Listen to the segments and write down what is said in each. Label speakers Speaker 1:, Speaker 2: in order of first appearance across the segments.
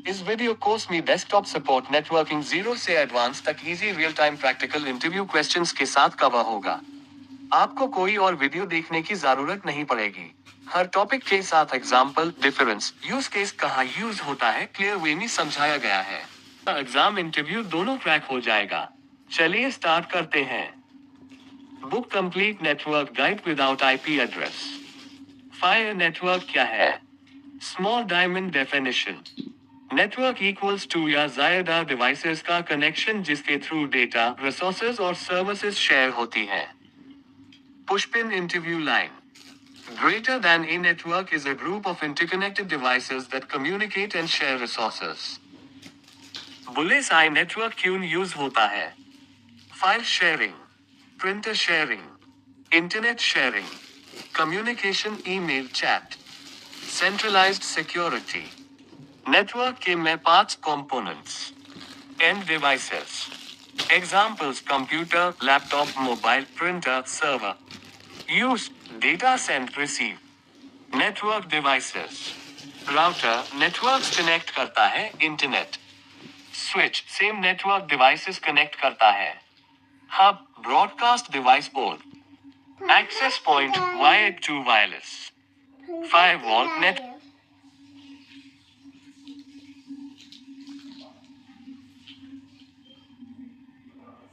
Speaker 1: इस video course में desktop support networking zero से एडवांस तक easy real time practical interview questions के साथ कवर होगा। आपको कोई और वीडियो देखने की जरूरत नहीं पड़ेगी। हर टॉपिक के साथ एग्जाम्पल, डिफरेंस, यूज केस कहाँ यूज होता है क्लियर वे में समझाया गया है। एग्जाम इंटरव्यू दोनों क्रैक हो जाएगा। चलिए स्टार्ट करते हैं। Book complete network guide without IP address. Fire network क्या है? Small diamond definition. Network equals to या ज्यादा डिवाइसेस का कनेक्शन जिसके थ्रू डेटा, रिसोर्सेज और सर्विसेज शेयर होती है। Pushpin interview line. Greater than a network is a group of interconnected devices that communicate and share resources. बुलेस आई network क्यों यूज होता है? File sharing, printer sharing, internet sharing, communication, email, chat, centralised security. Network के में 5 components. End devices. Examples computer, laptop, mobile, printer, server. Use data send, receive. Network devices. Router network connect करता है, internet. Switch same network devices connect करता है। Hub broadcast device board. Access point wired to wireless. Firewall net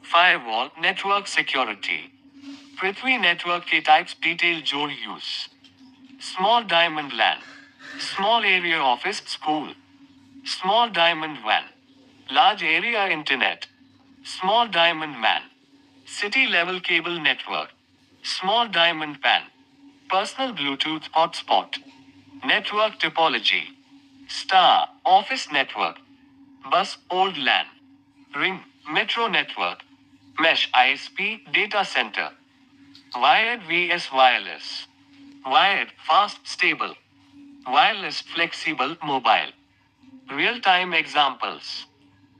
Speaker 1: firewall network security. पृथ्वी network के types detail जोड़ use. Small diamond LAN, small area office, school. Small diamond वैन, large area internet. Small diamond MAN, city level cable network. Small diamond PAN, personal Bluetooth hotspot. Network topology. Star office network, bus old LAN. Ring metro network, mesh ISP data center. Wired vs wireless. Wired fast stable. Wireless flexible mobile. Real time examples.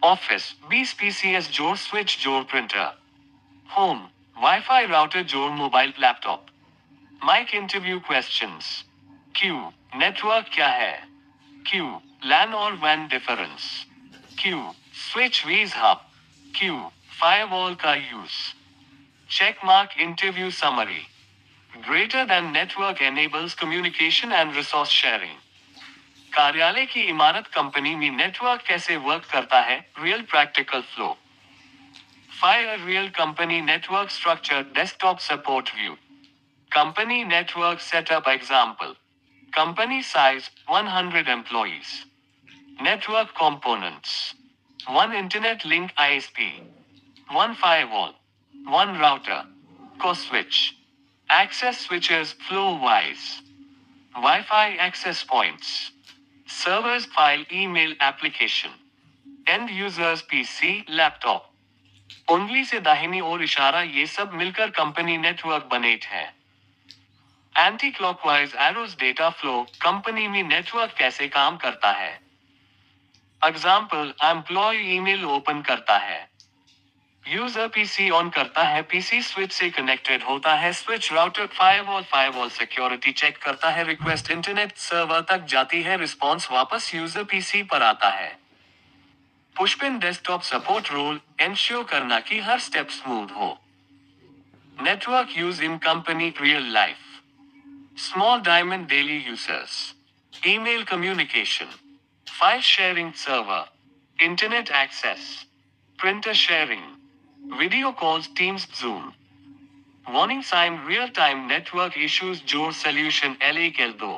Speaker 1: Office 20 PCS जोड़ switch जोड़ printer. Home Wi-Fi router जोड़ mobile laptop. Mic interview questions. Q network क्या है? Q LAN और WAN difference. Q switch vs hub. Q firewall का use. Check mark interview summary. Greater than network enables communication and resource sharing. कार्यालय की इमारत company में network कैसे work करता है? Real practical flow. Fire real company network structure desktop support view. Company network setup example. Company size 100 employees. Network components. 1 internet link ISP, 1 firewall, 1 router, core switch. Access switches flow-wise. Wi-Fi access points. Servers file email application. End users PC laptop. उंगली से दाहिनी ओर इशारा, ये सब मिलकर company network बनेट है। Anti clockwise arrows data flow, company में नेटवर्क कैसे काम करता है? एग्जाम्पल, एम्प्लॉय ईमेल ओपन करता है। यूजर पीसी ऑन करता है, पीसी स्विच से कनेक्टेड होता है, switch router, firewall security check करता है, रिक्वेस्ट इंटरनेट सर्वर तक जाती है, रिस्पॉन्स वापस यूजर पीसी पर आता है। Pushpin desktop support role, ensure करना कि हर स्टेप स्मूथ हो। Network use in company real life. Small diamond daily users. Email communication, file sharing server, internet access, printer sharing, video calls, Teams, Zoom. Warning sign real-time network issues जोड़ solution LA कर दो।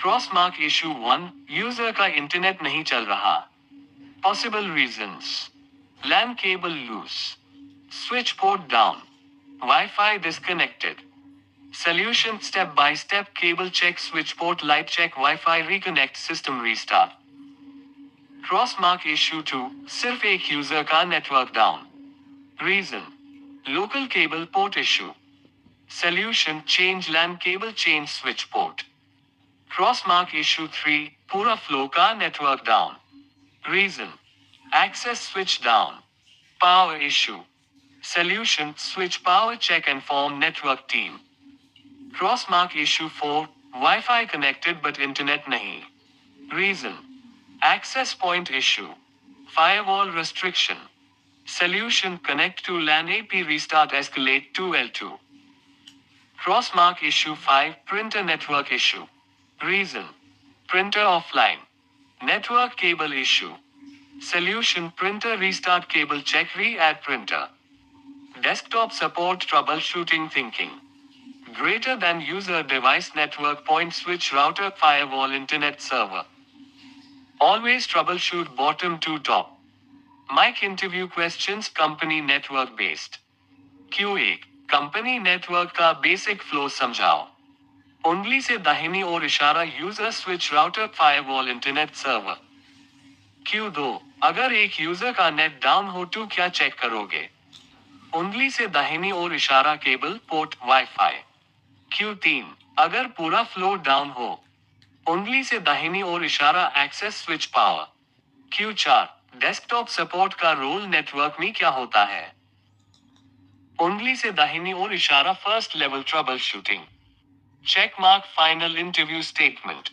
Speaker 1: Cross mark issue 1, user का internet नहीं चल रहा। Possible reasons. LAN cable loose. Switch port down. Wi-Fi disconnected. Solution step by step, cable check, switch port light check, Wi-Fi reconnect, system restart. Cross mark issue 2, सिर्फ एक user का network down. Reason. Local cable port issue. Solution, change LAN cable, change switch port. Crossmark issue 3, पूरा flow का network down. Reason. Access switch down. Power issue. Solution, switch power check and form network team. Crossmark issue 4, Wi-Fi connected but internet nahi. Reason. Access point issue. Firewall restriction. Solution connect to LAN AP restart escalate to L2. Crossmark issue 5 printer network issue. Reason. Printer offline. Network cable issue. Solution printer restart cable check re-add printer. Desktop support troubleshooting thinking. Greater than user device network point switch router firewall internet server. Always troubleshoot bottom to top. Mic interview questions company network based. Q1 company network का basic flow समझाओ. उंगली से दाहिनी ओर इशारा user switch router firewall internet server. Q2 अगर एक user का नेट डाउन हो तो क्या चेक करोगे? उंगली से दाहिनी ओर इशारा केबल पोर्ट वाईफाई. Q3 अगर पूरा फ्लो डाउन हो. उंगली से दाहिनी ओर इशारा access switch power. Q4 desktop support का रोल नेटवर्क में क्या होता है? उंगली से दाहिनी ओर इशारा first level troubleshooting. Check mark final interview statement.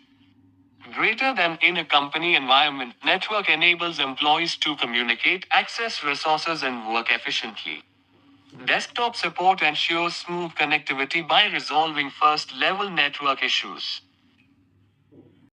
Speaker 1: Greater than in a company environment, network enables employees to communicate, access resources, and work efficiently. Desktop support ensures smooth connectivity by resolving first level network issues.